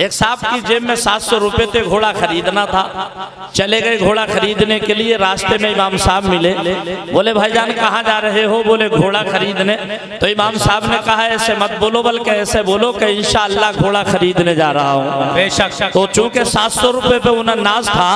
एक साहब की जेब में 700 रुपए थे, घोड़ा खरीदना था। चले गए घोड़ा खरीदने के लिए, रास्ते में इमाम साहब मिले। बोले भाईजान कहाँ जा रहे हो? बोले घोड़ा खरीदने। तो इमाम साहब ने कहा ऐसे मत बोलो, बल्कि ऐसे बोलो कि इंशाअल्लाह घोड़ा खरीदने जा रहा हूँ। बेशक। तो चूंकि 700 रुपए पे उन्हें नाज था,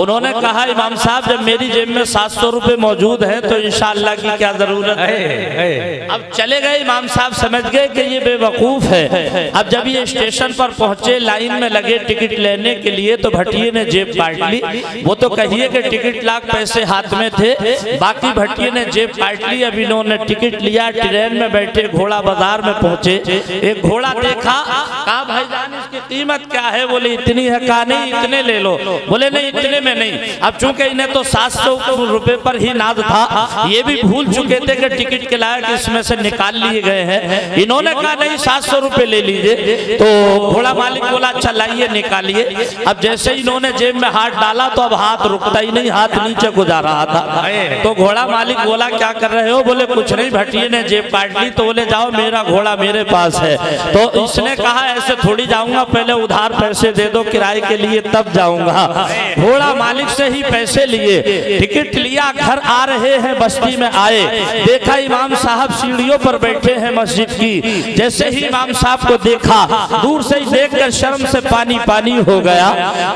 उन्होंने कहा इमाम साहब जब मेरी जेब में 700 रुपए मौजूद है तो इंशाअल्लाह की क्या जरूरत है। अब चले गए। इमाम साहब समझ गए कि ये बेवकूफ है। अब जब ये स्टेशन पर पहुंचे, लाइन में लगे टिकट लेने के लिए, तो भटिये ने जेब काट ली। वो तो कहिए कि टिकट लाख पैसे हाथ में थे, बाकी भटिये ने जेब काट ली। अब इन्होंने टिकट लिया, ट्रेन में बैठे, घोड़ा बाजार में पहुंचे। एक घोड़ा देखा, कहा भाईजान इसकी कीमत क्या है? बोले इतनी है। कहा नहीं इतने ले लो। बोले नहीं इतने में नहीं। अब चूंकि इन्हें तो 700 रुपए पर ही नाज था, ये भी भूल चुके थे कि टिकट के लायक इसमें से निकाल लिए गए हैं। इन्होंने कहा नहीं 700 रुपए ले लीजिए। तो घोड़ा मालिक बोला अच्छा लाइए निकालिए। अब जैसे इन्होंने जेब में हाथ डाला तो अब हाथ रुकता ही नहीं, हाथ नीचे को जा रहा था। तो घोड़ा मालिक बोला क्या कर रहे हो? बोले कुछ नहीं, भटिये ने जेब काट ली। तो बोले जाओ मेरा घोड़ा मेरे पास है। तो इसने कहा ऐसे थोड़ी जाऊंगा, पहले उधार पैसे दे दो किराए के लिए तब जाऊंगा। घोड़ा मालिक से ही पैसे लिए, टिकट लिया, घर आ रहे हैं, बस्ती में आए, देखा इमाम साहब सीढ़ियों पर बैठे हैं मस्जिद की। जैसे ही इमाम साहब को देखा, दूर से ही देखकर शर्म से पानी पानी हो गया।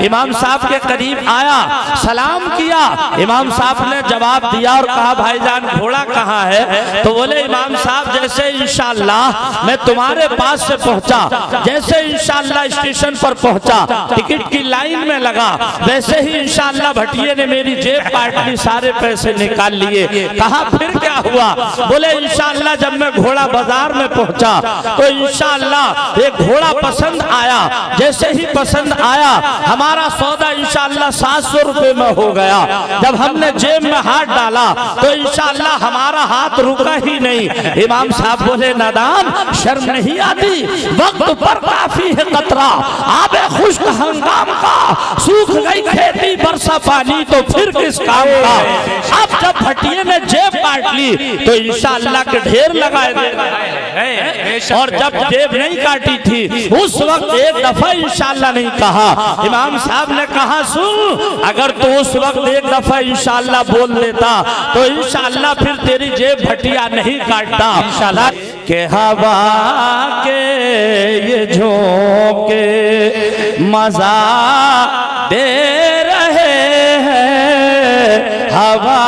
इमाम साहब के करीब आया, सलाम किया। इमाम साहब ने जवाब दिया और कहा भाईजान घोड़ा कहाँ है? तो बोले इमाम साहब जैसे इंशाअल्लाह मैं तुम्हारे पास से पहुंचा, जैसे इंशाअल्लाह स्टेशन पर पहुंचा, टिकट की लाइन में लगा, वैसे ही इंशाअल्लाह भटिये ने मेरी जेब काट ली, सारे पैसे निकाल लिए। कहा फिर क्या हुआ? बोले इंशाअल्लाह जब मैं घोड़ा बाजार में पहुंचा तो इंशाअल्लाह एक घोड़ा पसंद आया। जैसे ही पसंद आया हमारा सौदा इंशाअल्लाह 700 रुपए में हो गया। जब हमने जेब में हाथ डाला तो इंशाअल्लाह हमारा हाथ रुका ही नहीं। इमाम साहब बोले नादान शर्म नहीं आती? वक्त पर काफी है कतरा, आबे खुश्क हंगाम का, सूख गई खेती बरसा पानी तो फिर किस काम का। अब जब भटिये ने जेब काट ली तो इंशाअल्लाह के ढेर लगाए दे। और जब जेब नहीं काटी थी उस वक्त एक दफा इंशाअल्लाह नहीं कहा। इमाम साहब ने कहा सुन, अगर तू उस वक्त एक दफा इंशाअल्लाह बोल देता तो इंशाअल्लाह फिर तेरी जेब भटिया नहीं काटता। इंशाअल्लाह के हवा के ये झोंके मजा दे रहे हैं, हवा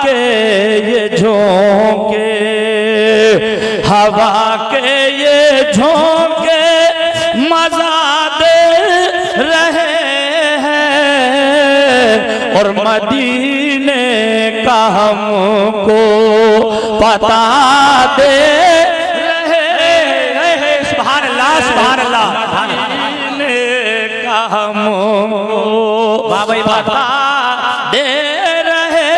के ये झोंके, हवा के ये झोंके मजा दे रहे हैं। और मदीने का हमको पता दे रहे हैं। सुभान अल्लाह सुभान अल्लाह। मदीने का हमको पता दे रहे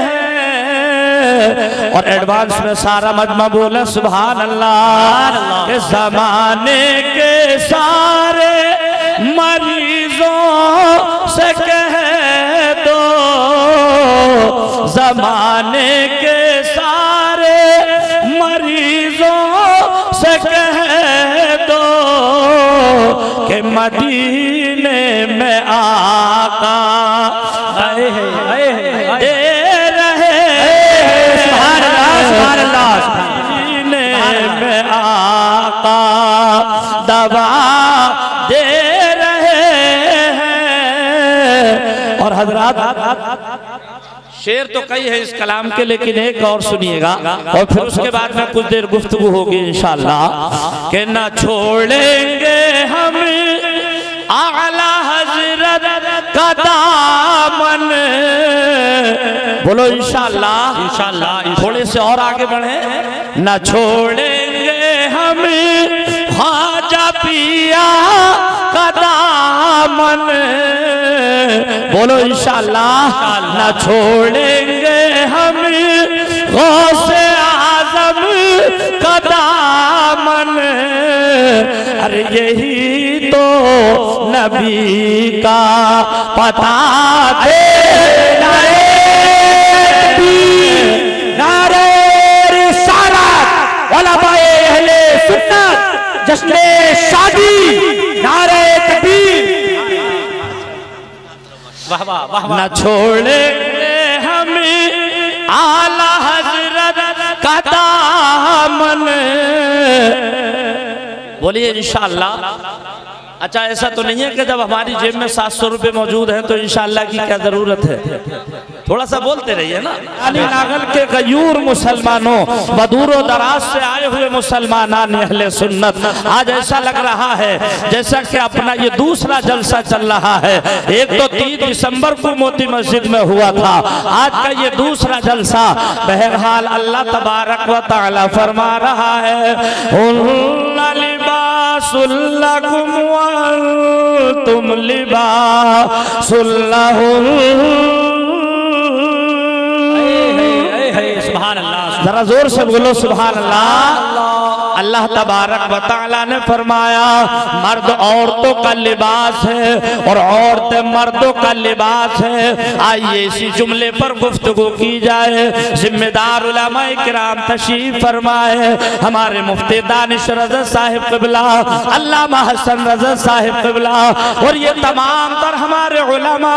हैं। और एडवांस में सारा मजमा बोले सुभान अल्लाह। के जमाने के सारे मरीजों से कह दो, जमाने के सारे मरीजों से कह दो कि मदीने में आका दे रहे मदीने में आका दवा दे रहे हैं। और हजरात शेर तो कई है इस कलाम के, लेकिन एक और सुनिएगा और फिर उसके बाद में कुछ देर गुफ्तगू होगी इंशाअल्लाह। कि न छोड़ेंगे हम आला हजरत का दामन। बोलो इंशाअल्लाह इंशाअल्लाह। थोड़े से और आगे बढ़े। न छोड़ेंगे हम ख्वाजा पिया का दामन। बोलो इंशाअल्लाह। न छोड़ेंगे हम गौसे आजम का दामन। अरे यही तो नबी का पता दे। नारे रिसालत उलमाए अहले सुन्नत जश्न शादी, नारे न छोड़ेंगे हमें आला हजरत का दामन। बोलिए इंशाअल्लाह। अच्छा, ऐसा तो नहीं है कि जब हमारी जेब में 700 रुपए मौजूद हैं तो इंशाअल्लाह की क्या जरूरत है? थोड़ा सा बोलते रहिए ना। अली नागल के गयूर मुसलमानों, बदूरो दराज से आए हुए मुसलमान अहले सुन्नत, आज ऐसा लग रहा है जैसा कि अपना ये दूसरा जलसा चल रहा है। एक तो 3 दिसंबर को मोती मस्जिद में हुआ था, आज का ये दूसरा जलसा। बहरहाल अल्लाह तबारक व तआला फरमा रहा है, तुम लिबासुल लहुम। सुभान अल्लाह, जरा जोर से बोलो सुभान अल्लाह। अल्लाह तबारक व तआला ने फरमाया मर्द औरतों का लिबास है और औरतें मर्दों का लिबास है। आइए इसी जुमले पर गुफ्तगू की जाए। जिम्मेदार उलमाए किराम तशरीफ फरमाए। हमारे मुफ्ती दानिश रज़ा साहिब क़िबला, अल्लामा हसन रज़ा साहिब क़िबला और ये तमाम तर हमारे उलमा,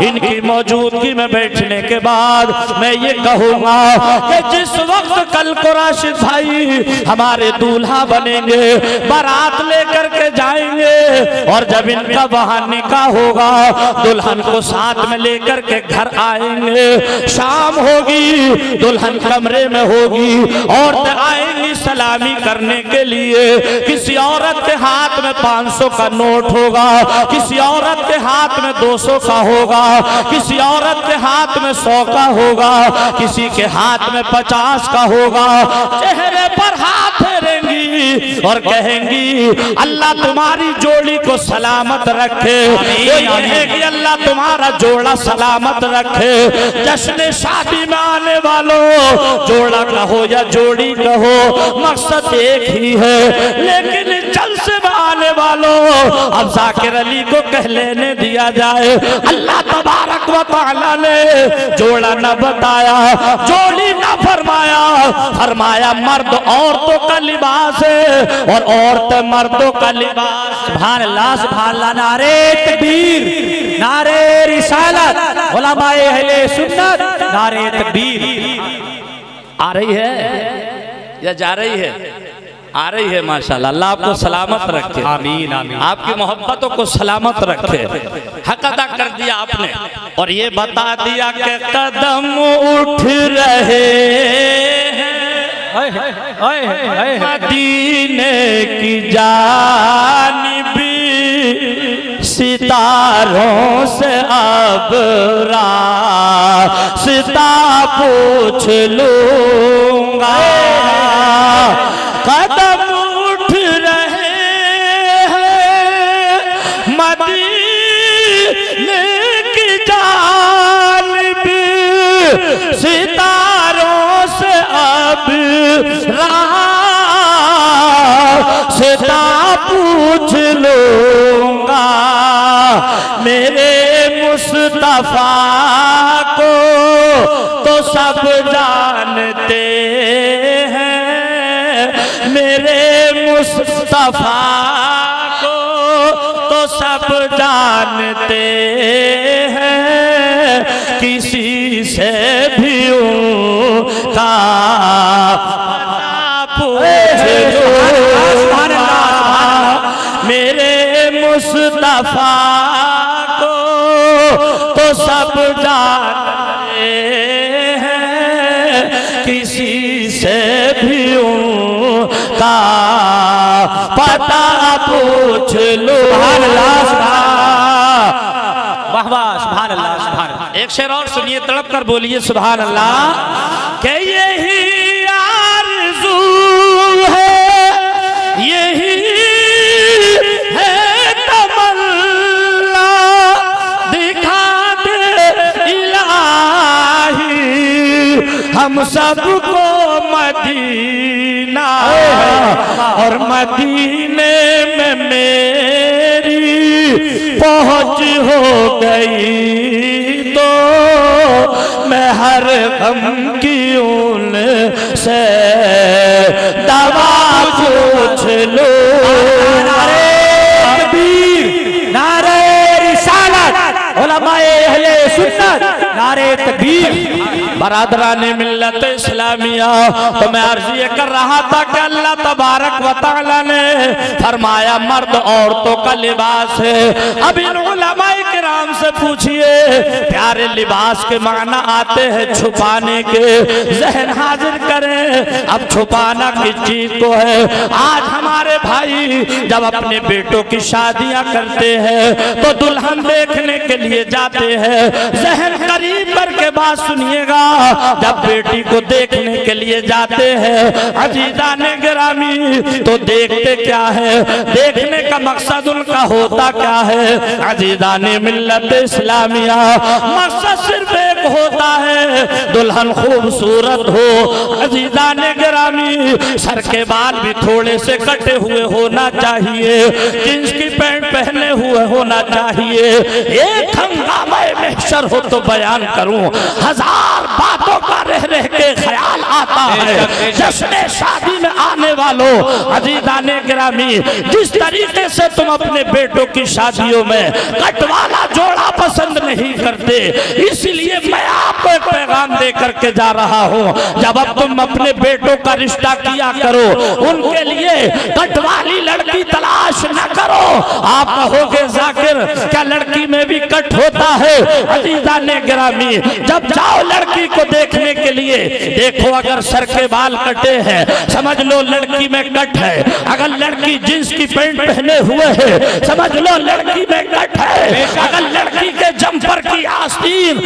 इनकी मौजूदगी में बैठने के बाद मैं ये कहूँगा कि जिस वक्त कल को राशिद भाई हमारे दूल्हा बनेंगे, बारात लेकर के जाएंगे और जब इनका वहां निकाह होगा दुल्हन को साथ में लेकर के घर आएंगे। शाम होगी, दुल्हन कमरे में होगी, औरतें आएंगी सलामी करने के लिए। किसी औरत के हाथ में 500 का नोट होगा, किसी औरत के हाथ में 200 का होगा, किसी औरत के हाथ में 100 का होगा, किसी के हाथ में 50 का होगा। चेहरे पर हाथ फेरेंगी और कहेंगी अल्लाह तुम्हारी जोड़ी को सलामत रखे। कहेगी अल्लाह तुम्हारा जोड़ा सलामत रखे। जश्न शादी में आने वालों, जोड़ा कहो या जोड़ी कहो, मकसद एक ही है। लेकिन जलसे में आने वालों, अब जाकिर अली को कह लेने दिया जाए। अल्लाह तबारक व तआला ने जोड़ा न बताया, जोड़ी न फरमाया, फरमाया मर्द औरतों का लिबास है और औरत मर्दों का लिबास। सुभान अल्लाह, सुभान अल्लाह। नारे तकबीर, नारे रिसालत, उलमाए अहले सुन्नत, नारे तकबीर। आ रही है या जा रही है? आ रही है माशाल्लाह। अल्लाह आपको सलामत रखे, आमीन आमीन। आपकी मोहब्बतों को सलामत रखे। हक अदा कर दिया आपने और ये बता दिया कि कदम उठ रहे मदीने की जानिब, सितारों से अब रास्ता पूछ लूंगा। कदम उठ रहे हैं मदीने की जानिब, सितारों से अब रास्ता पूछ लूंगा। मेरे मुस्तफा को तो सब जानते हैं, मेरे मुस्तफा को तो सब जानते हैं। किसी से भी उनका मेरे मुस्तफा को तो सब जानते हैं। किसी से भी उनका पता पूछ लो। वाह वाह, सुभान अल्लाह, सुभान अल्लाह। एक शेर और सुनिए, तड़प कर बोलिए सुभान अल्लाह। कि यही आरज़ू है, यही है तमन्ना, दिखा दे इलाही हम सबको मदीना। और मदीने में मेरी पहुंच हो गई तो मैं हर गम की उनसे दवा पूछ लूं। नारे तकबीर, नारे रिसालत, उलमाए अहले नारे तकबीर। बरादराने मिल्लत इस्लामिया, तो मैं अर्ज ये कर रहा था कि अल्लाह तबारक व तआला ने फरमाया मर्द औरतों का लिबास है। अब इन उलमाए किराम से पूछिए, प्यारे लिबास के माना आते हैं छुपाने के, जहन हाजिर करें अब छुपाना किस चीज को है। आज हमारे भाई जब अपने बेटों की शादियां करते हैं तो दुल्हन देखने के लिए जाते हैं। जहन करीब करके बात सुनिएगा, जब बेटी को देखने के लिए जाते हैं अजीजाने गिरामी, तो देखते क्या है, देखने का मकसद उनका होता क्या है। अजीजाने मिल्लत इस्लामिया, मकसद सिर्फ एक होता है, दुल्हन खूबसूरत हो। अजीजाने गिरामी, सर के बाल भी थोड़े से कटे हुए होना चाहिए, जींस की पैंट पहने हुए होना चाहिए। एक हंगामा महशर हो तो बयान करूं, हजार बातों का रह रह के ख्याल आता है। जश्न शादी में आने वालों अजीजाने गिरामी, जिस तरीके से तुम अपने बेटों की शादियों में कटवाला जोड़ा पसंद नहीं करते, इसलिए मैं आपको एक पैगाम दे करके जा रहा हूँ। जब अब तुम अपने बेटों का रिश्ता किया करो, उनके लिए कटवाली लड़की तलाश न करो। आप कहोगे जाकिर क्या लड़की में भी कट होता है? अजीजाने गिरामी, जब जाओ लड़की को देखने के लिए, देखो अगर सर के बाल कटे हैं समझ लो लड़की में कट है, अगर लड़की जींस की पैंट पहने हुए है समझ लो लड़की में कट है, अगर लड़की के जंपर की आस्तीन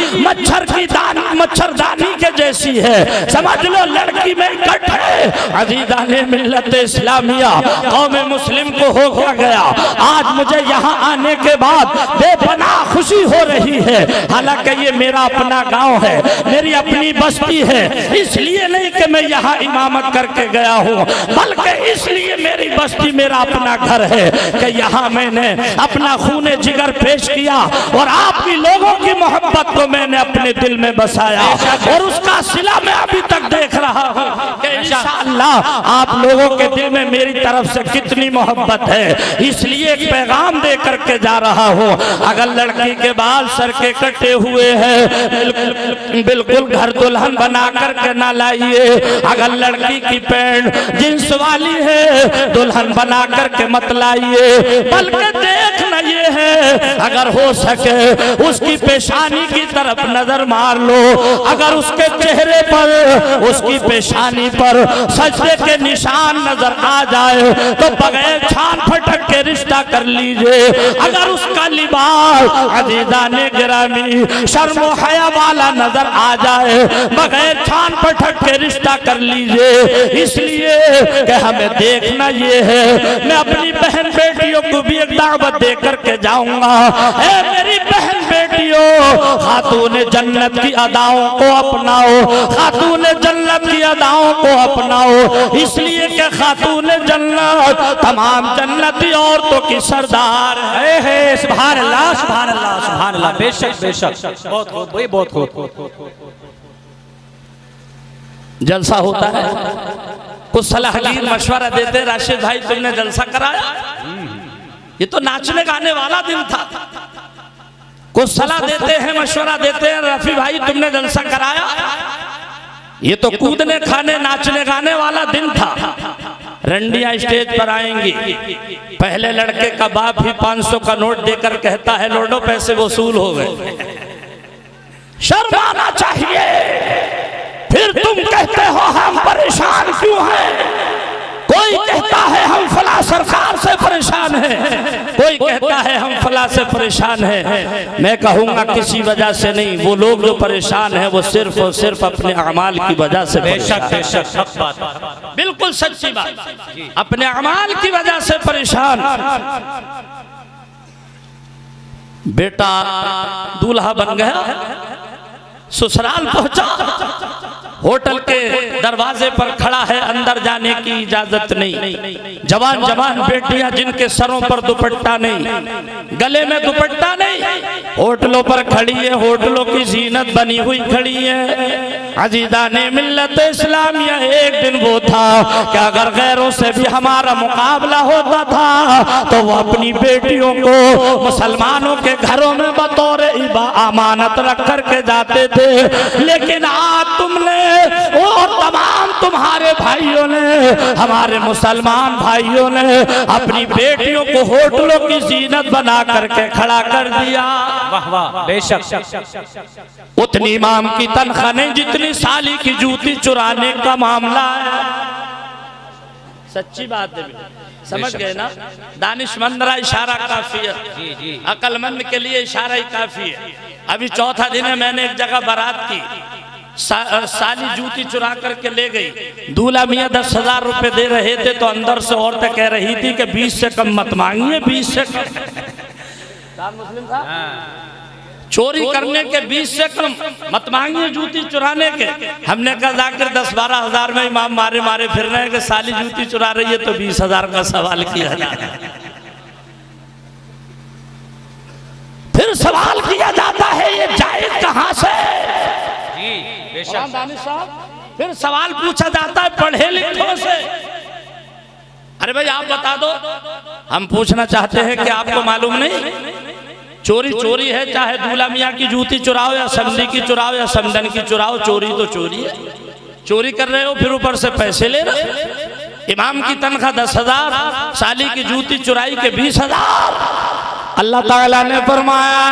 मच्छरदानी के जैसी है समझ लो लड़की में कट है। अजीजाने मिल्लत इस्लामिया, कौम मुस्लिम को हो गया आज मुझे यहाँ आने के बाद बेपनाह खुशी हो रही है। हालांकि ये मेरा अपना गांव है, मेरी अपनी बस्ती है, इसलिए नहीं कि मैं यहाँ इमामत करके गया हूँ, बल्कि इसलिए मेरी बस्ती मेरा अपना घर है कि यहाँ मैंने अपना खूने जिगर पेश किया और आपकी लोगों की मोहब्बत को मैंने अपने दिल में बसाया और उसका सिला मैं अभी तक देख रहा हूँ कि इंशाअल्लाह आप लोगों के दिल में मेरी तरफ से कितनी मोहब्बत है। इसलिए एक पैगाम दे करके जा रहा हूँ, अगर लड़की के बाल सर के कटे हुए हैं बिल्कुल घर दुल्हन बना करके ना लाइए। अगर लड़की की पैंट जींस वाली है दुल्हन बना करके मत लाइए, बल्कि देखना ये है अगर हो सके उसकी पेशानी की तरफ नजर मार लो, अगर उसके चेहरे पर उसकी पेशानी पर सजदे के निशान नजर आ जाए तो बगैर छान फटक के रिश्ता कर लीजिए। अगर उसका लिबास अजीजाने गिरामी शर्म हया वाला नजर आ जाए बगैर छान फटक के रिश्ता कर लीजिए। इसलिए कि हमें देखना ये है, मैं अपनी बहन बेटियों को भी एक दावत दे करके जाऊंगा। मेरी बहन बेटियों, खातून जन्नत की अदाओं को अपनाओ, खातून जन्नत की अदाओं को अपनाओ, इसलिए कि खातून जन्नत तमाम जन्नती औरतों की सरदार है। सुभान अल्लाह, सुभान अल्लाह, सुभान अल्लाह। बेशक बेशक, बहुत खूब भाई, बहुत खूब। जलसा होता है, कुछ सलाहगीर मशवरा देते, राशिद भाई तुमने जलसा कराया, ये तो नाचने गाने वाला दिन था। कुछ सलाह देते हैं, मशवरा देते हैं, रफी भाई तुमने जलसा कराया, ये तो कूदने खाने नाचने गाने वाला दिन था। रंडिया स्टेज पर आएंगी, पहले लड़के का बाप ही 500 का नोट देकर कहता है लोडो पैसे वसूल हो गए। शर्म आना चाहिए, फिर तुम कहते हो हम परेशान क्यों हैं। कोई कहता है हम फला सरकार से परेशान हैं, कोई कहता है हम फला से परेशान हैं। मैं कहूंगा किसी वजह से नहीं, वो लोग जो परेशान हैं वो सिर्फ और सिर्फ अपने अमाल की वजह से। बेशक बेशक, बिल्कुल सच्ची बात, अपने अमाल की वजह से परेशान। बेटा दूल्हा बन गया, ससुराल पहुंचा, होटल के दरवाजे पर खड़ा है, अंदर जाने की इजाजत नहीं। जवान जवान बेटियां जिनके सरों पर दुपट्टा नहीं, गले में दुपट्टा नहीं, होटलों पर खड़ी है, होटलों की जीनत बनी हुई खड़ी है। अजीदा ने मिल्लत इस्लामिया एक दिन वो था कि अगर गैरों से भी हमारा मुकाबला होता था तो वो अपनी बेटियों को मुसलमानों के घरों में बतौर अमानत रख करके जाते थे। लेकिन आज तुमने और तमाम तुम्हारे भाइयों ने, हमारे मुसलमान भाइयों ने अपनी बेटियों को होटलों की जीनत बना करके खड़ा कर दिया। वाह वाह, बेशक। उतनी इमाम की तनख्वाह नहीं जितनी साली की जूती चुराने का मामला है। सच्ची बात है, समझ गए ना? दानिशमंद रा इशारा काफी है, अक्लमंद के लिए इशारा ही काफी है। अभी चौथा दिन है, मैंने एक जगह बारात की, साली जूती चुरा करके ले गई। दूल्हा मियाँ 10,000 रुपए दे रहे थे तो अंदर से औरतें कह रही थी कि 20 से कम मत मांगिए, 20 से कम मुस्लिम था, चोरी करने के 20 से कम मत मांगिए जूती चुराने के। हमने कहा जाकर 10-12 हजार में इमाम मारे मारे फिर रहे हैं कि साली जूती चुरा रही है तो 20,000 का सवाल किया जाए। फिर सवाल किया जाता है ये जायज कहां से? फिर सवाल पूछा जाता है पढ़े लिखों से। अरे भाई आप बता दो, हम पूछना चाहते हैं कि आपको मालूम नहीं चोरी चोरी है, चाहे दूल्हा मियाँ की जूती चुराओ या समधी की चुराओ या समधन की चुराओ, चोरी तो चोरी है। चोरी कर रहे हो फिर ऊपर से पैसे ले रहे हो। इमाम की तनख्वाह 10,000, साली की जूती चुराई के 20,000। अल्लाह ताला ने फरमाया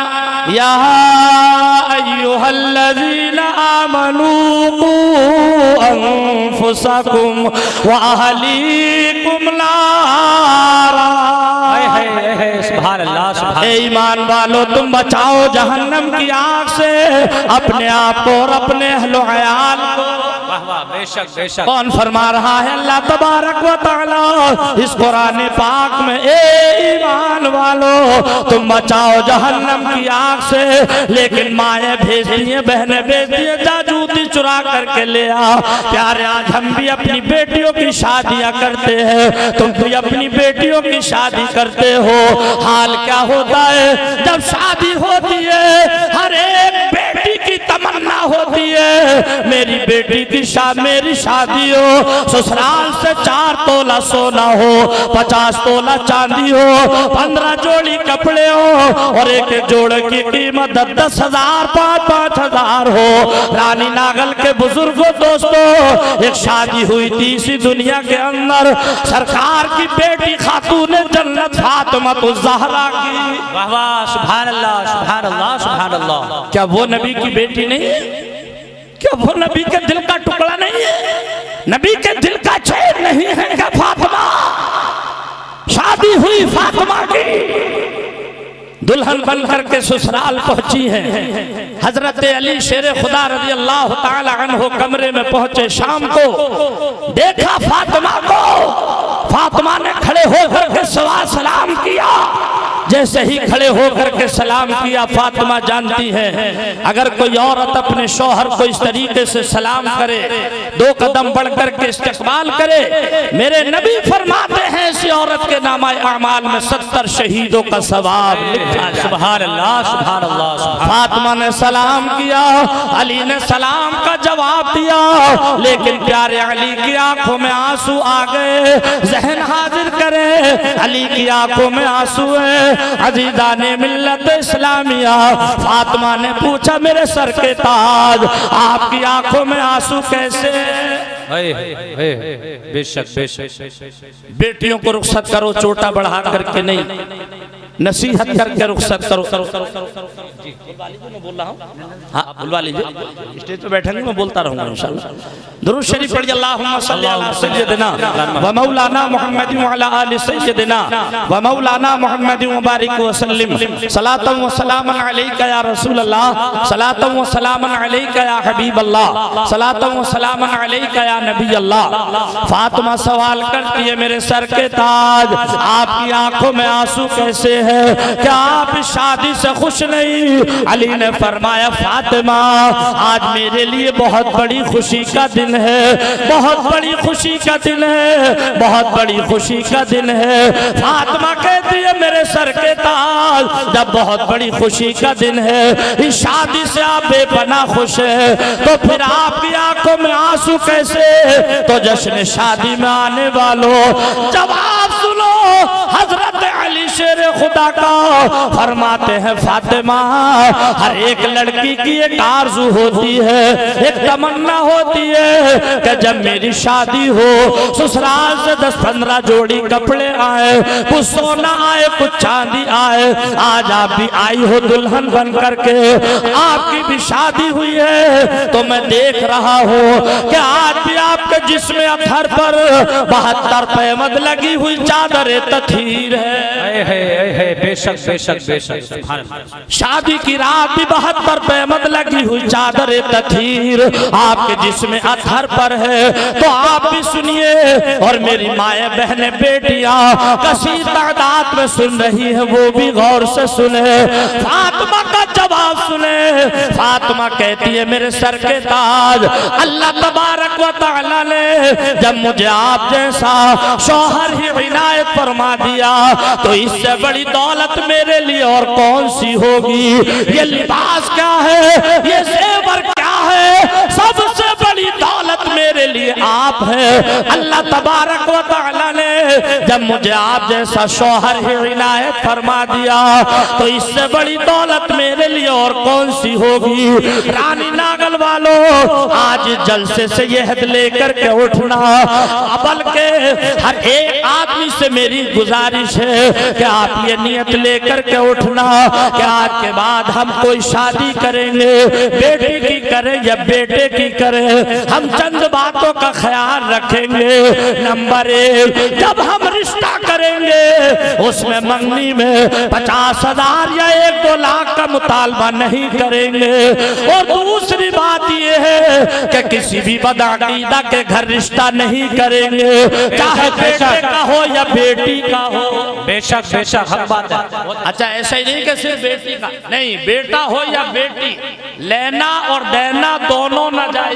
या अय्युहल्लज़ीना आमनू कू अनफुसकुम व अहलीकुम नारा। सुभान अल्लाह, सुभान। ए ईमान वालो, तुम बचाओ जहन्नम की आग से अपने आप को और अपने अहलो अयाल को। वाह वाह, बेशक बेशक। कौन फरमा रहा है? अल्लाह तबारक व तआला इस कुरान पाक में, ए ईमान वालो तुम बचाओ जहन्नम की आग से। लेकिन माएँ भेज दिए, बहनें भेज दिए, जा जूती चुरा करके ले आ। प्यारे, आज हम भी अपनी बेटियों की शादियां करते हैं, तुम भी अपनी बेटियों की शादी करते हो। हाल क्या होता है जब शादी होती है, हर एक बेटी की तमन्ना होती है मेरी बेटी की मेरी शादी हो, ससुराल से 4 तोला सोना हो, 50 तोला चांदी हो, 15 जोड़ी कपड़े हो और एक जोड़े की कीमत 10,000 5-5 हजार हो। रानी नागल के बुजुर्गों दोस्तों, एक शादी हुई थी इसी दुनिया के अंदर, सरकार की बेटी खातून जन्नत फातिमा ज़हरा की। वाह वाह, सुभान अल्लाह, सुभान अल्लाह, सुभान अल्लाह। क्या वो नबी की बेटी नहीं है? क्या वो नबी के दिल का टुकड़ा नहीं है? नबी के दिल का चैन नहीं है क्या फातिमा? शादी हुई फातिमा की, दुल्हन बनकर के ससुराल पहुंची है। हजरत अली शेर खुदा रज़ी अल्लाह ताला अन्हु कमरे में पहुंचे शाम को, देखा फातिमा को। फातिमा ने खड़े होकर के सलाम किया। जैसे ही खड़े होकर के सलाम किया, फातिमा जानती है अगर कोई औरत अपने शौहर को इस तरीके से सलाम करे, 2 कदम बढ़कर के इस्तकबाल करे, मेरे नबी फरमाते हैं ऐसी औरत के नामाए अमाल में 70 शहीदों का सवाब लिखा है। सुभान अल्लाह, सुभान अल्लाह। फातिमा ने सलाम किया, अली ने सलाम का जवाब दिया, लेकिन प्यारे अली की आंखों में आंसू आ गए। जहन हाजिर करे, अली की आंखों में आंसू है। अजीजा ने मिल्लत इस्लामिया, फातिमा ने पूछा मेरे सर के ताज, आपकी आंखों में आंसू कैसे? बेशक बेशक। बेटियों को रुखसत करो, चोटा बढ़ा करके नहीं, नसीहत करके रुखसत करो। मैं बोल रहा हूँ, हाँ बुलवा लीजिए, स्टेज पे बैठेंगे मैं बोलता रहूंगा इंशाल्लाह। दुरूद शरीफ पढ़िए, अल्लाहुम्मा सल्ली अला सय्यदिना व मौलाना मुहम्मद व अला आलि सय्यदिना व मौलाना मुहम्मद व बारिक व सल्लिम सलातन व सलामन अलैका या रसूल अल्लाह, सलातन व सलामन अलैका या हबीब अल्लाह, सलातन व सलामन अलैका या नबी अल्लाह। फातिमा सवाल करती है मेरे सर के ताज, आपकी आंखों में आंसू कैसे हैं क्या आप इस शादी से खुश नहीं? अली ने फरमाया फातिमा आज मेरे लिए बहुत बड़ी खुशी का दिन है, बहुत बड़ी खुशी का दिन है, बहुत बड़ी खुशी का दिन है। फातिमा कहती है मेरे सर के ताज जब बहुत बड़ी खुशी का दिन है, इस शादी से आप बेपना खुश है, तो फिर आपकी आंखों में आंसू कैसे? तो जश्न शादी में आने वालों जवाब सुनो। हजरत अली शेर खुदा का फरमाते हैं फातिमा हर एक लड़की की एक आरज़ू होती है, एक तमन्ना होती है कि जब मेरी शादी हो ससुराल से 10-15 जोड़ी कपड़े आए, कुछ सोना आए, कुछ चांदी आए। आज आप भी आई हो दुल्हन बन करके, आपकी भी शादी हुई है, तो मैं देख रहा हूँ कि आज भी आपके जिस्म अथर पर 72 पैमद लगी हुई चादर तथीर है। बेशक बेशक बेशक। शादी की रात भी 72 पैमद लगी हुई चादर तथीर आपके जिस्म अथर पर है। तो आप भी सुनिए और मेरी माए बहने बेटियां कसीर तादाद में सुन रही है, वो भी गौर से सुने। फातिमा का जवाब सुने। फातिमा कहती है मेरे सर के ताज अल्लाह तबारक व तआला ने जब मुझे आप जैसा शौहर ही इनायत फरमा दिया, तो इससे बड़ी दौलत मेरे लिए और कौन सी होगी? ये लिबास क्या है, ये जेवर क्या है? सबसे बड़ी दौलत मेरे लिए आप है। अल्लाह तबारक व तआला ने जब मुझे आप जैसा शौहर ही इनायत फरमा दिया, तो इससे बड़ी दौलत मेरे लिए और कौन सी होगी? रानी नागल वालों आज जलसे से यह हद लेकर के उठना, बल्कि हर एक आदमी से मेरी गुजारिश है कि आप ये नियत लेकर के उठना कि आज के बाद हम कोई शादी करेंगे, बेटी की करें या बेटे की करें, हम चंद बातों का ख्याल रखेंगे। नंबर 1, जब हम रिश्ता करेंगे उसमें मंगनी में 50,000 या 1-2 लाख का मुतालबा नहीं करेंगे। और दूसरी बात यह है कि किसी भी बदअकीदा के घर रिश्ता नहीं करेंगे, चाहे बेटे का हो या बेटी का हो। बेशक बेशक हक बात है। अच्छा ऐसा ही नहीं कि सिर्फ बेटी का नहीं, बेटा हो या बेटी, लेना और देना दोनों न जाए।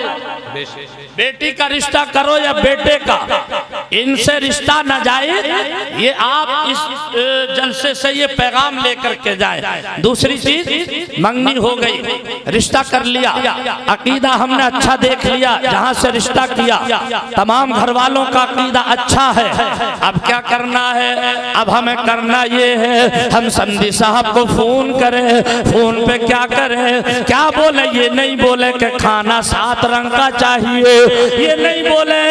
बेटी का रिश्ता करो या बेटे का, इनसे रिश्ता न जाए। ये आप इस जलसे से ये पैगाम लेकर के जाए। दूसरी चीज मंगनी हो गई, रिश्ता कर लिया, अकीदा हमने अच्छा देख लिया, जहां से रिश्ता किया तमाम घर वालों का अकीदा अच्छा है। अब क्या करना है? अब हमें करना ये है हम समधी साहब को फोन करें। फोन पे क्या करें, क्या बोले? ये नहीं बोले कि खाना 7 रंग का चाहिए, ये नहीं बोले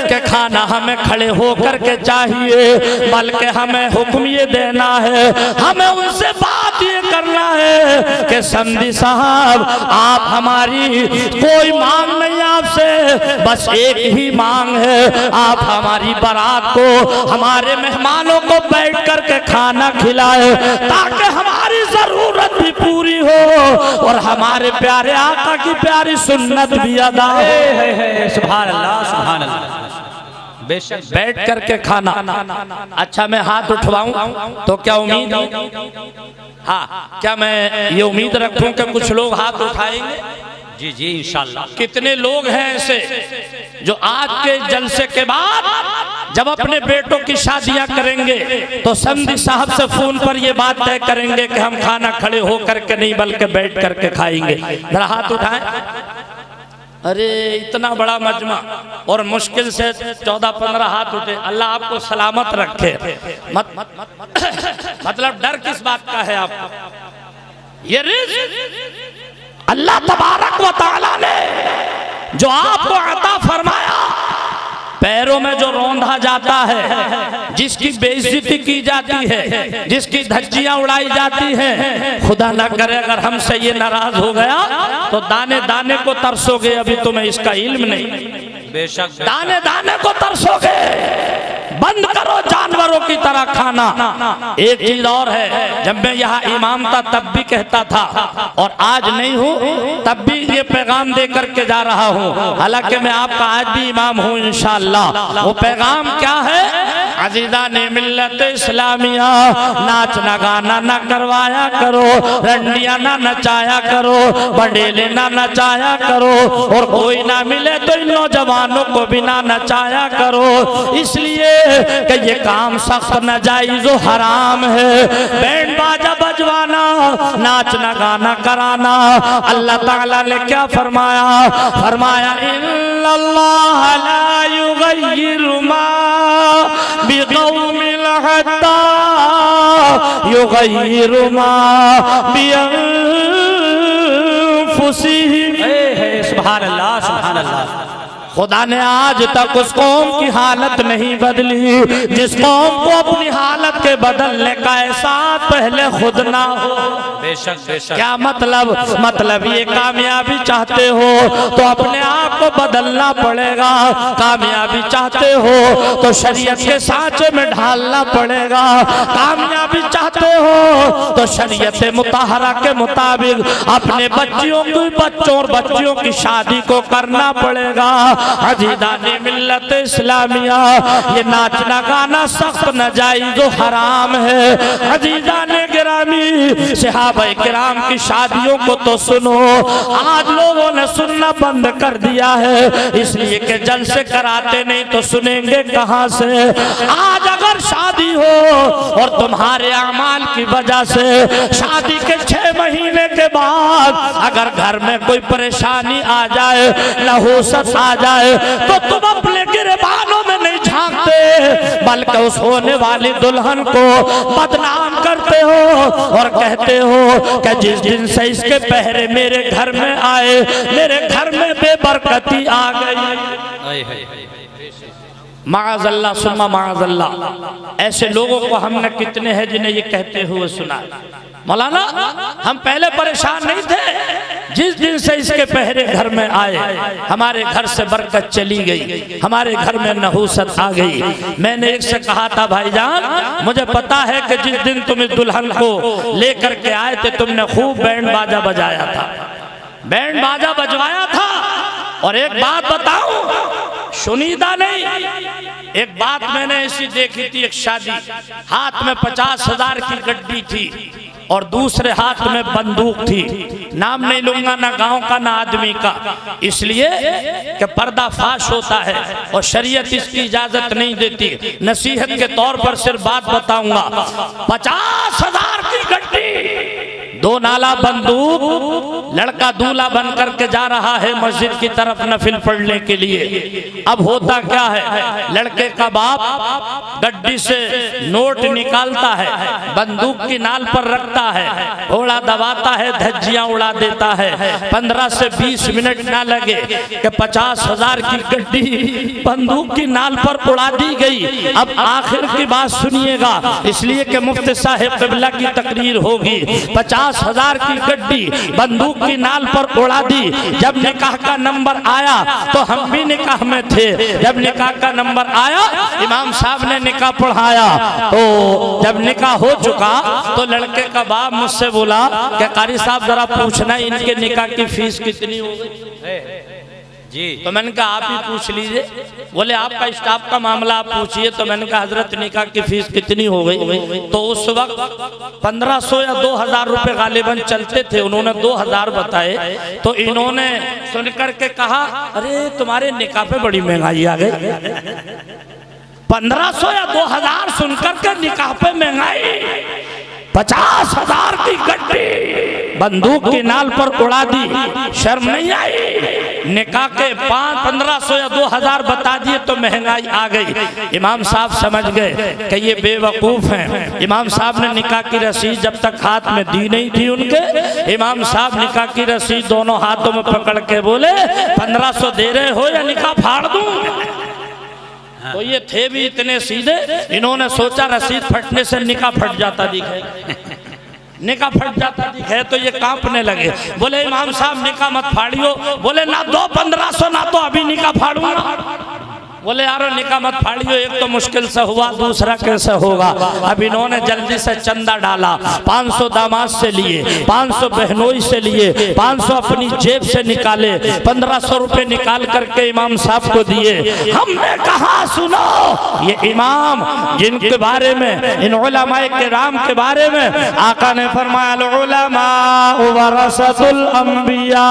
कि खाना हमें खड़े होकर के चाहिए, बल्कि हमें हुक्म ये देना है, हमें उनसे बात ये करना है कि समधी साहब आप हमारी कोई मांग नहीं आपसे, बस एक ही मांग है, आप हमारी बारात को, हमारे मेहमानों को बैठ कर के खाना खिलाए ताकि हमारी जरूरत भी पूरी हो और हमारे प्यारे आका की प्यारी सुन्नत भी अदा हो। सुभान अल्लाह सुभान अल्लाह। बेशक बैठ करके खाना। अच्छा मैं हाथ उठवाऊं तो क्या उम्मीद? हाँ, क्या मैं ये उम्मीद रखूं कि कुछ लोग हाथ उठाएंगे? जी जी इंशाल्लाह। कितने लोग हैं ऐसे जो आज के जलसे के बाद जब अपने बेटों की शादियां करेंगे तो समधी साहब से फोन पर ये बात तय करेंगे कि हम खाना खड़े होकर के नहीं बल्कि बैठ करके खाएंगे? जरा हाथ उठाएं। अरे इतना बड़ा मजमा और मुश्किल से 14-15 हाथ उठे। अल्लाह आपको सलामत रखे। मतलब डर किस बात का है आपको? ये रिज़्क़ अल्लाह तबारक व तआला ने जो आपको अता फरमाया, पैरों में जो रौंधा जाता है, जिसकी बेइज्जती की जाती है, जिसकी धज्जियां उड़ाई जाती हैं, खुदा ना करे अगर हमसे ये नाराज हो गया तो दाने दाने को तरसोगे। अभी तुम्हें इसका इल्म नहीं। बेशक दाने दाने को तरसोगे। बंद करो जानवरों की तरह खाना। एक चीज और है, जब मैं यहाँ इमाम था तब भी कहता था और आज नहीं हूँ तब भी ये पैगाम दे करके जा रहा हूँ, हालांकि मैं आपका आज भी इमाम हूँ इंशाअल्लाह। वो पैगाम क्या है? अजीजा ने मिल्लत इस्लामिया, नाचना गाना ना करवाया करो, रंडिया ना नचाया करो, बंडेले ना नचाया करो, और कोई ना मिले तो इन नौजवानों को भी ना नचाया करो, इसलिए कि ये काम सख्त नाजायज और हराम है। बैंड बाजा बजवाना, नाचना गाना कराना, अल्लाह ताला ने क्या फरमाया? फरमाया इन्नल्लाह ला युगय्यिरु मा बिक़ौमिन हत्ता युगय्यिरु मा बिअन्फुसिहिम। सुभान अल्लाह, सुभान अल्लाह। खुदा ने आज तक उस कौम की हालत नहीं बदली जिस कौम को अपनी हालत के बदलने का एहसास पहले खुद ना हो। बेशक बेशक। क्या मतलब ये कामयाबी चाहते हो तो अपने आप को बदलना पड़ेगा, कामयाबी चाहते हो तो शरीयत के सांचे में ढालना पड़ेगा, कामयाबी चाहते हो तो शरीयत मुताहरा के मुताबिक अपने बच्चों और बच्चियों की शादी को करना पड़ेगा। अजीदाने मिल्लत इस्लामिया, ये नाचना गाना सख्त नाजायज और हराम है। अजीदाने गिरामी, सहाबाए किराम की शादियों को तो सुनो, आज लोगों ने सुनना बंद कर दिया है, इसलिए कि जलसे कराते नहीं तो सुनेंगे कहां से। आज अगर शादी हो और तुम्हारे अमाल की वजह से शादी के 6 महीने के बाद अगर घर में कोई परेशानी आ जाए, नहुसत आ जाए, तो तुम अपने गिरबानों में नहीं झांकते बल्कि उस होने वाली दुल्हन को बदनाम करते हो और कहते हो कि जिस दिन से इसके पहरे मेरे घर में आए मेरे घर में बेबरकती आ गई। माअज़ल्लाह सुम्मा माअज़ल्लाह। ऐसे लोगों को हमने कितने हैं जिन्हें ये कहते हुए सुना। मौलाना हम पहले परेशान नहीं थे, जिस दिन से इसके पहरे घर में आए हमारे घर से बरकत चली गई, हमारे घर में नहुसत आ गई। मैंने एक से कहा था भाईजान मुझे पता है कि जिस दिन तुम इस दुल्हन को लेकर के आए थे तुमने खूब बैंड बाजा बजाया था, बैंड बाजा बजवाया था। और एक बात बताऊं, सुनीदा नहीं, एक बात मैंने ऐसी देखी थी, एक शादी, हाथ में 50,000 की गड्डी थी और दूसरे हाथ में बंदूक थी। नाम नहीं लूंगा ना गांव का ना आदमी का, इसलिए कि पर्दा फाश होता है और शरीयत इसकी इजाजत नहीं देती। नसीहत के तौर पर सिर्फ बात बताऊंगा, 50,000 की गड्डी, 2 नाला बंदूक, लड़का दूल्हा बन करके जा रहा है मस्जिद की तरफ नफिल पढ़ने के लिए। अब होता क्या है, लड़के का बाप गड्डी से नोट निकालता है, बंदूक की नाल पर रखता है, घोड़ा दबाता है, धज्जियां उड़ा देता है। 15 से 20 मिनट ना लगे कि 50,000 की गड्डी बंदूक की नाल पर उड़ा दी गई। अब आखिर की बात सुनिएगा, इसलिए कि मुफ्ती साहिब क़िबला की तकरीर होगी। 50,000 की गड्डी बंदूक की नाल पर उड़ा दी। जब निकाह का नंबर आया तो हम भी निकाह में थे, जब निकाह का नंबर आया इमाम साहब ने निकाह पढ़ाया। तो जब निकाह हो चुका तो लड़के का बाप मुझसे बोला कि कारी साहब जरा पूछना इनके निकाह की फीस कितनी हो गई जी। तो मैंने कहा आप ही पूछ लीजिए। बोले आपका स्टाफ का मामला आप पूछिए। तो मैंने कहा हजरत निकाह की फीस कितनी हो गई? तो उस वक्त 1500 या 2000 रुपए गालिबन चलते थे, उन्होंने 2000 बताए। तो इन्होंने सुन करके कहा अरे तुम्हारे निकाह पे बड़ी महंगाई आ गई। 1500 या 2000 सुनकर के निकाह पे महंगाई, 50,000 की गड्डी बंदूक की नाल पर उड़ा दी, शर्म नहीं आई? निकाह के 1500 या 2000 बता दिए तो महंगाई आ गई। इमाम साहब समझ गए कि ये बेवकूफ हैं। इमाम साहब ने निकाह की रसीद जब तक हाथ में दी नहीं थी उनके, इमाम साहब निकाह की रसीद दोनों हाथों में पकड़ के बोले 1500 दे रहे हो या निकाह फाड़ दूं? तो ये थे भी इतने सीधे, इन्होंने सोचा रसीद फटने से निकाह फट जाता दिखे, निकाह फट जाता दिखे तो ये कांपने लगे। बोले इमाम साहब निकाह मत फाड़ियो। बोले ना दो 1500 ना तो अभी निकाह फाड़ूंगा। बोले यारो निकाह मत फाड़ियो, एक तो मुश्किल से हुआ, दूसरा कैसे होगा। अब इन्होंने जल्दी से चंदा डाला, 500 दामाद से लिए, 500 बहनोई से लिए, 500 अपनी जेब से निकाले, 1500 रुपए निकाल करके इमाम साहब को दिए। हमने कहा सुनो, ये इमाम जिनके बारे में, इन उलमाए किराम के बारे में आका ने फरमाया उलमा वरसतुल अंबिया,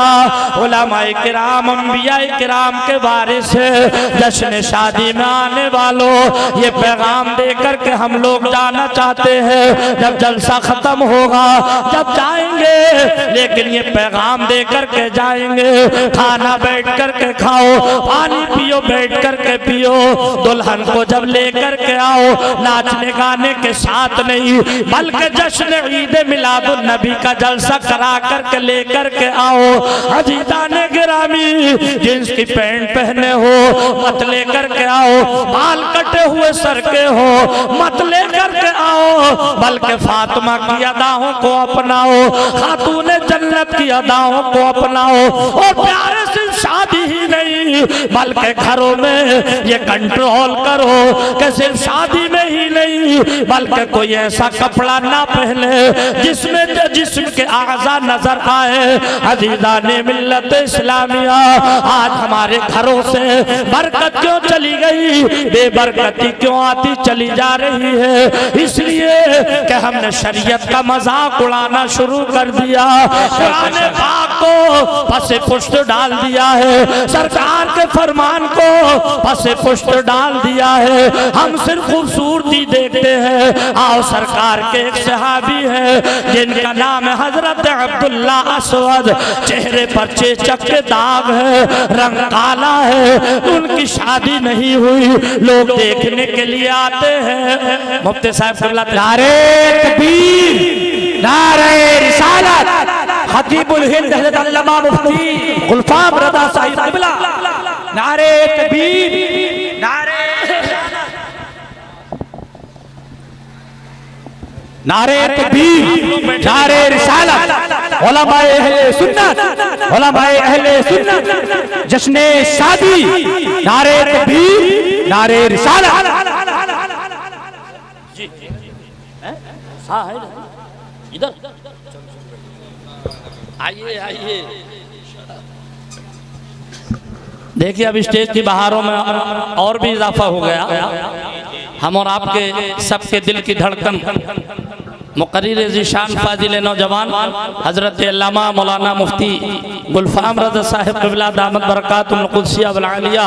उलमाए किराम अंबियाए किराम के वारिस है। जश्न शादी में आने वालों, ये पैगाम देकर के हम लोग जाना चाहते हैं, जब जलसा खत्म होगा जब जाएंगे, लेकिन ये पैगाम देकर के जाएंगे, खाना बैठ कर के खाओ, पानी पियो बैठ कर के पियो, दुल्हन को जब लेकर के आओ नाचने गाने के साथ नहीं, बल्कि जश्न ईद मिलादुन नबी का जलसा करा करके लेकर के आओ। अजीजाने गिरामी, जींस की पैंट पहने हो मत लेकर के आओ, बाल कटे हुए सर के हो मत लेकर के आओ, बल्कि फातिमा की अदाओं को अपनाओ, खातूने जन्नत की अदाओं को अपनाओ। और प्यारे से शादी ही नहीं बल्कि घरों में ये कंट्रोल करो कि सिर्फ शादी में ही नहीं बल्कि कोई ऐसा कपड़ा ना पहने जिसमें जिस्म के आज़ा नजर आए। अज़ीज़ाने मिल्लत इस्लामिया, आज हमारे घरों से बरकत क्यों चली गई, बेबरकती क्यों आती चली जा रही है? इसलिए कि हमने शरीयत का मजाक उड़ाना शुरू कर दिया, कुरान पाक को पसे पुष्ट डाल दिया है, सरकार के फरमान को पसे पुष्ट डाल दिया है। हम सिर्फ खूबसूरती देखते हैं। आओ, सरकार के एक सहाबी है जिनका नाम है हजरत अब्दुल्ला असवद, चेहरे पर चेचक के दाग है, रंग काला है, उनकी शादी नहीं हुई, लोग देखने के लिए आते हैं। मुफ्ती साहब नारे तकबीर, नारे रिसालत, खतीबुल हिंद हज़रत अल्लामा मुफ्ती गुलफाम रज़ा साहिब क़िबला, नारे तकबीर, नारे नारे तकबीर, नारे रिसालत, उलमाए अहले सुन्नत, उलमाए अहले सुन्नत, जश्ने शादी, नारे तकबीर, नारे रिसालत। इधर आइए आइए, देखिए अब स्टेज की बहारों में और भी इजाफा हो गया। हम और आपके सबके दिल की धड़कन मुकर्रिर ज़ीशान फाजिल नौजवान हजरत अल्लामा मौलाना मुफ्ती गुलफाम रज़ा साहिब क़िबला दामत बरकातुल क़ुद्सिया वल आलिया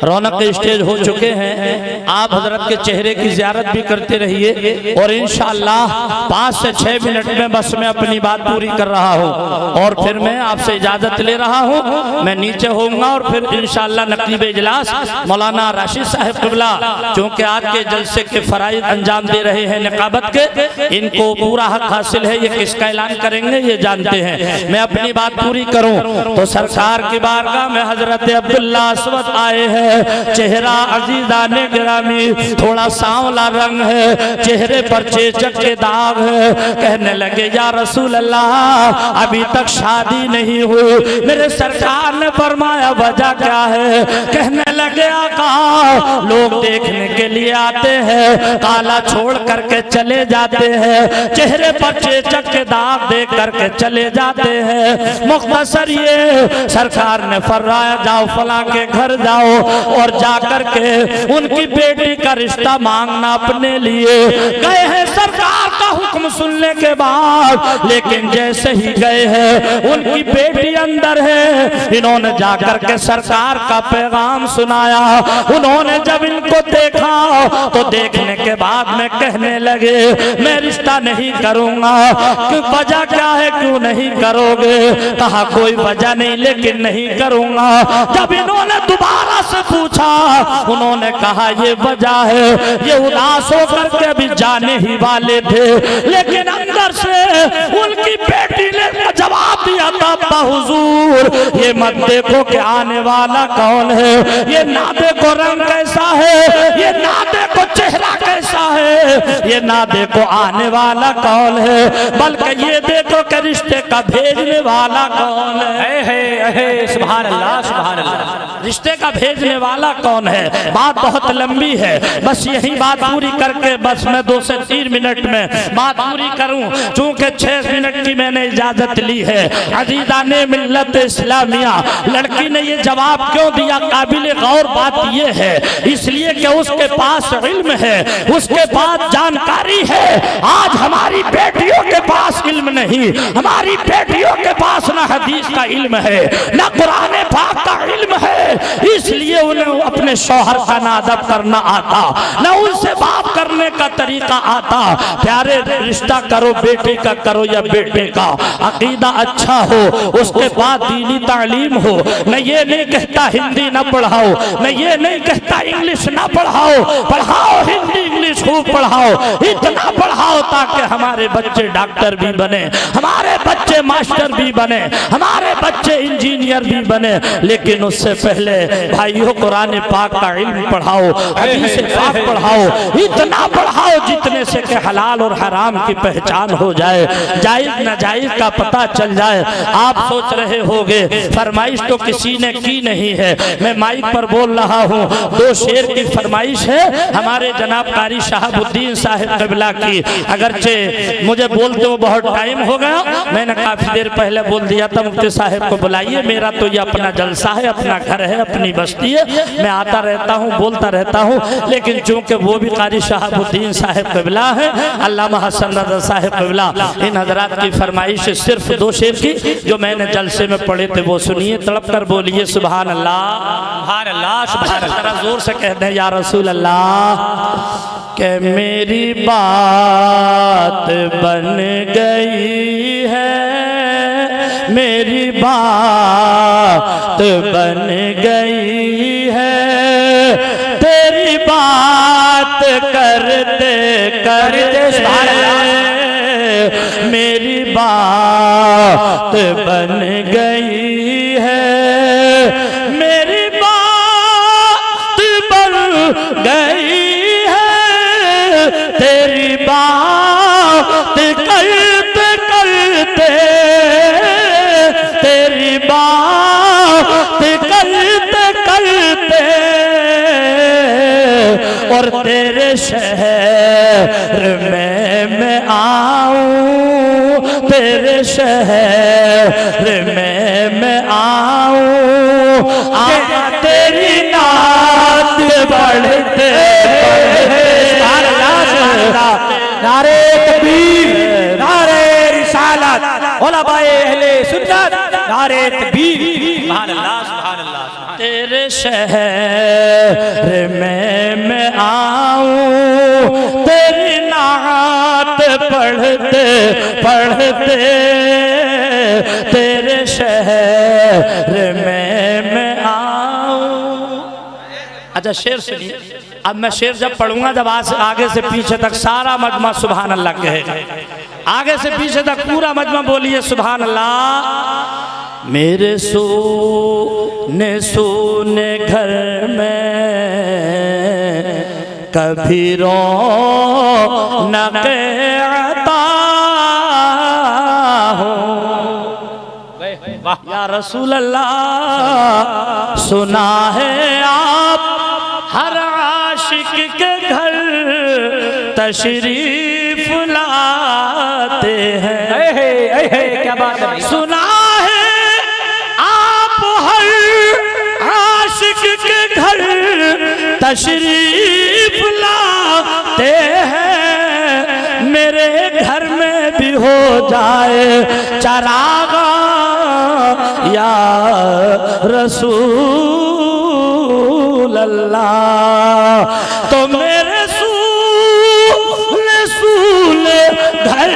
रौनक स्टेज हो चुके हैं। आप हजरत के चेहरे की ज़ियारत भी करते रहिए और इंशाअल्लाह 5 से 6 मिनट में बस मैं अपनी बात पूरी कर रहा हूँ और फिर मैं आपसे इजाज़त ले रहा हूँ। मैं नीचे होऊंगा और फिर इंशाअल्लाह नक़ीब इजलास मौलाना राशिद साहिब क़िबला, चूँकि आज के जलसे के फ़राइज़ अंजाम दे रहे हैं निकाबत के, इनको पूरा हक हासिल है, ये किसका ऐलान करेंगे ये जानते हैं। मैं अपनी बात पूरी करूं तो सरकार की बारगाह में हजरत अब्दुल्ला असवद आए हैं। चेहरा अजीज़ाने गिरामी थोड़ा सांवला रंग है, चेहरे पर चेचक के दाग है। कहने लगे या रसूल अल्लाह अभी तक शादी नहीं हुई। मेरे सरकार ने फरमाया वजह क्या है? कहने लगे आका लोग देखने के लिए आते हैं, काला छोड़ करके चले जाते हैं, चेहरे पर चेचक के दाग देख करके चले जाते हैं। मुख्तसर ये सरकार ने फरमाया जाओ फला के घर जाओ और जाकर के उनकी बेटी का रिश्ता मांगना अपने लिए। गए हैं सरकार का हुक्म सुनने के बाद, लेकिन जैसे ही गए हैं उनकी बेटी अंदर है। इन्होंने जाकर के सरकार का पैगाम सुनाया। उन्होंने जब इनको देखा तो देखने के बाद में कहने लगे मैं रिश्ता नहीं करूंगा। वजह क्या है, क्यों नहीं करोगे? कहा कोई वजह नहीं लेकिन नहीं करूंगा। जब इन्होंने दोबारा से पूछा उन्होंने कहा ये वजह है, ये उदास होकर के अभी जाने ही वाले थे, लेकिन अंदर से उनकी बेटी ने जवाब दिया था हुजूर ये मत देखो कि आने वाला कौन है, ये ना देखो रंग कैसा है, ये ना देखो चेहरा कैसा कैसा है, ये ना देखो आने वाला कौन है, बल्कि ये देखो कि रिश्ते का भेजने वाला कौन है। सुभान अल्लाह, सुभान अल्लाह। रिश्ते का भेजने वाला कौन है। बात बहुत लंबी है, बस यही बात पूरी करके बस मैं 2 से 3 मिनट में बात पूरी करूं, चूंकि 6 मिनट की मैंने इजाजत ली है। अजीज़ाने मिल्लत इस्लामिया, लड़की ने ये जवाब क्यों दिया, काबिल गौर बात ये है, इसलिए कि उसके पास इल्म है, उसके पास जानकारी है। आज हमारी बेटियों के पास इल्म नहीं, हमारी बेटियों के पास ना हदीस का इल्म है, ना कुरान पाक का इल्म है, इसलिए उन्हें अपने शौहर का ना अदब करना आता, ना उनसे बात करने का तरीका आता। प्यारे, रिश्ता करो बेटे का करो या बेटे का, अकीदा अच्छा हो, उसके बाद दीनी तालीम हो। न ये नहीं कहता हिंदी ना पढ़ाओ, न ये नहीं कहता इंग्लिश ना पढ़ाओ, पढ़ाओ हिंदी इंग्लिश खूब पढ़ाओ, इतना पढ़ाओ ताकि हमारे बच्चे डॉक्टर भी बने, हमारे बच्चे मास्टर भी बने, हमारे बच्चे इंजीनियर भी बने। लेकिन उससे पहले भाइयों कुरान पाक का इल्म पढ़ाओ, हदीस पाक पढ़ाओ, इतना पढ़ाओ जितने से कि हलाल और हराम की पहचान हो जाए, जायज नाजायज का पता चल जाए। आप सोच रहे होंगे फरमाइश तो किसी ने की नहीं है, मैं माइक पर बोल रहा हूँ। 2 शेर की फरमाइश है हमारे जनाब कारी शहाबुद्दीन साहिब क़िबला की। अगरचे मुझे बोलते हुए बहुत टाइम हो गया, मैंने काफी देर पहले बोल दिया था मुफ्ती साहिब को बुलाइए, मेरा तो ये अपना जलसा है, अपना घर है, अपनी बस्ती है, मैं आता रहता हूँ, बोलता रहता हूँ। लेकिन चूंकि वो भी कारी शहाबुद्दीन साहिब क़िबला है, अल्लामा हसन रज़ा साहिब क़िबला, इन हजरात की फरमाइश सिर्फ 2 शेर की जो मैंने जलसे में पढ़े थे वो सुनिए, तड़प कर बोलिए सुभान अल्लाह, सुभान अल्लाह, सुभान अल्लाह। जरा जोर से कह दें या रसूल अल्लाह। कि मेरी बात बन गई है, मेरी बात बन गई है, तेरी बात करते करते मेरी बात बन गई है, मेरी बात बन गई है, तेरी बात करते करते, तेरी बात करते करते, और तेरे शहर में मैं आऊं, तेरे शहर में मैं आऊं, तेरी नात बढ़ते नारे तकबीर, नारे रिसालत, उलमाए अहले सुन्नत, नारे तकबीर, सुभान अल्लाह, सुभान अल्लाह। तेरे शहर में मैं आऊं, तेरी नात पढ़ते पढ़ते, तेरे शहर में मैं आऊं। अच्छा शेर सुनिए, अब मैं शेर जब पढ़ूंगा, जब आगे से पीछे तक सारा मजमा सुभान अल्लाह कहेगा, आगे से पीछे तक पूरा मजमा बोलिए सुभान अल्लाह। मेरे सोने सोने घर में कभी रौनक आता हो, या रसूल अल्लाह सुना है आप हर आशिक के घर तशरीफ लाते हैं। क्या बात है, सुना है आप हर आशिक के घर तशरीफ लाते हैं, मेरे घर में भी हो जाए चरागा या रसूल अल्लाह, तो मेरे सूल घर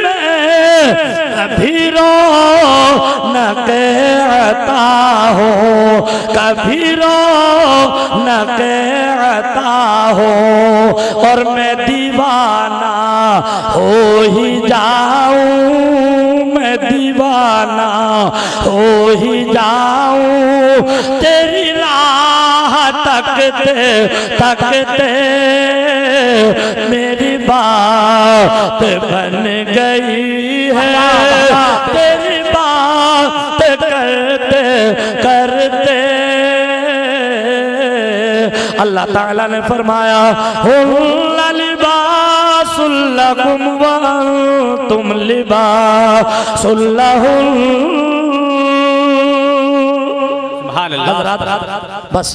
में कभी रौनक आता हो, कभी रौनक आता हो, और मैं दीवाना हो ही जाऊं, मैं दीवाना हो ही जाऊं, तेरी राह तकते तकते मेरी बात बन गई है, तेरी बात करते करते अल्लाह ताला ने फरमाया हुन्ना लिबासुल लकुम व अंतुम लिबासुल लहुम। बस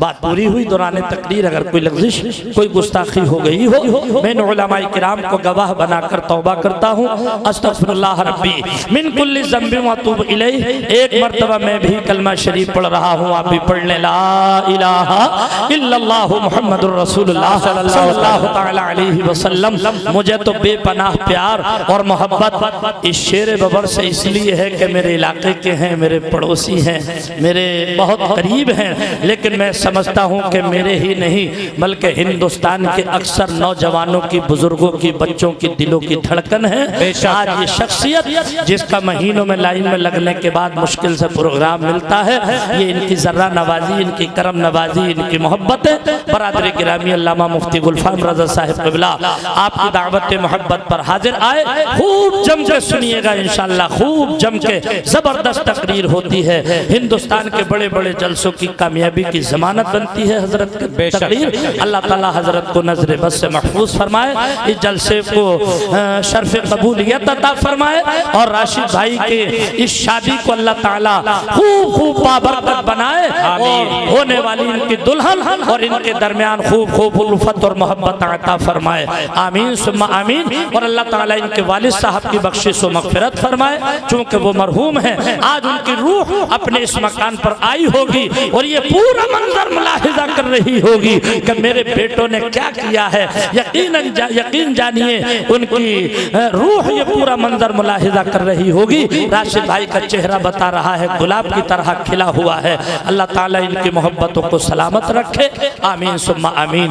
बात पूरी हुई। दौरान तकरीर अगर कोई लफ्ज़िश कोई गुस्ताखी हो गई हो, मैं उलमाए किराम को गवाह बनाकर तौबा करता हूँ। अस्तगफिरुल्लाह रब्बी मिन कुल्ली ज़ंबि व अतूबु इलैह। एक मर्तबा मैं भी कलमा शरीफ पढ़ रहा हूँ, आप भी पढ़ लें ला इलाहा इल्लल्लाह मुहम्मदुर रसूलुल्लाह सल्लल्लाहु तआला अलैहि वसल्लम। मुझे तो बेपनाह प्यार और मोहब्बत इस शेर बबर से इसलिए है कि मेरे इलाके के हैं, मेरे पड़ोसी हैं, मेरे बहुत करीब हैं, लेकिन मैं समझता हूँ कि मेरे ही नहीं बल्कि हिंदुस्तान के अक्सर नौजवानों की, बुजुर्गों की, बच्चों की दिलों की धड़कन है। आज ये शख्सियत जिसका महीनों में लाइन में लगने के बाद मुश्किल से प्रोग्राम मिलता है, ये इनकी जर्रा नवाजी, इनकी करम नवाजी, इनकी मोहब्बत है। बरादरी गिरामी अल्लामा मुफ्ती गुलफाम रज़ा साहिब क़िबला आपकी दावत मोहब्बत पर हाजिर आए। खूब जम के सुनिएगा इंशाअल्लाह, खूब जम के जबरदस्त तकरीर होती है। हिंदुस्तान के बड़े बड़े जलसों की कामयाबी की जमानत बनती है हजरत की तकरीर। अल्लाह ताला हजरत को नजर बस से महफूज फरमाए, इस जलसे को शर्फ कबूलियत अता फरमाए और राशिद भाई के इस शादी को अल्लाह ताला खूब खूब बाबरकत बनाए और होने वाली इनकी दुल्हन और इनके दरमियान खूब खूब उल्फत और मोहब्बत अता फरमाए। आमीन सुम्मा आमीन। और अल्लाह ताला इनके वालिद साहब की बख्शिश व मगफिरत फरमाए, चूँकि वो मरहूम हैं। आज उनकी रूह अपने इस मकान पर आई होगी और ये पूरा मंजर मुलाहिजा कर रही होगी कि मेरे बेटों ने क्या किया है। यकीन जानिए उनकी रूह ये पूरा मंजर मुलाहिजा कर रही होगी। राशिद भाई का चेहरा बता रहा है गुलाब की तरह खिला हुआ है। अल्लाह ताला इनकी मोहब्बतों को सलामत रखे। आमीन सुम्मा आमीन।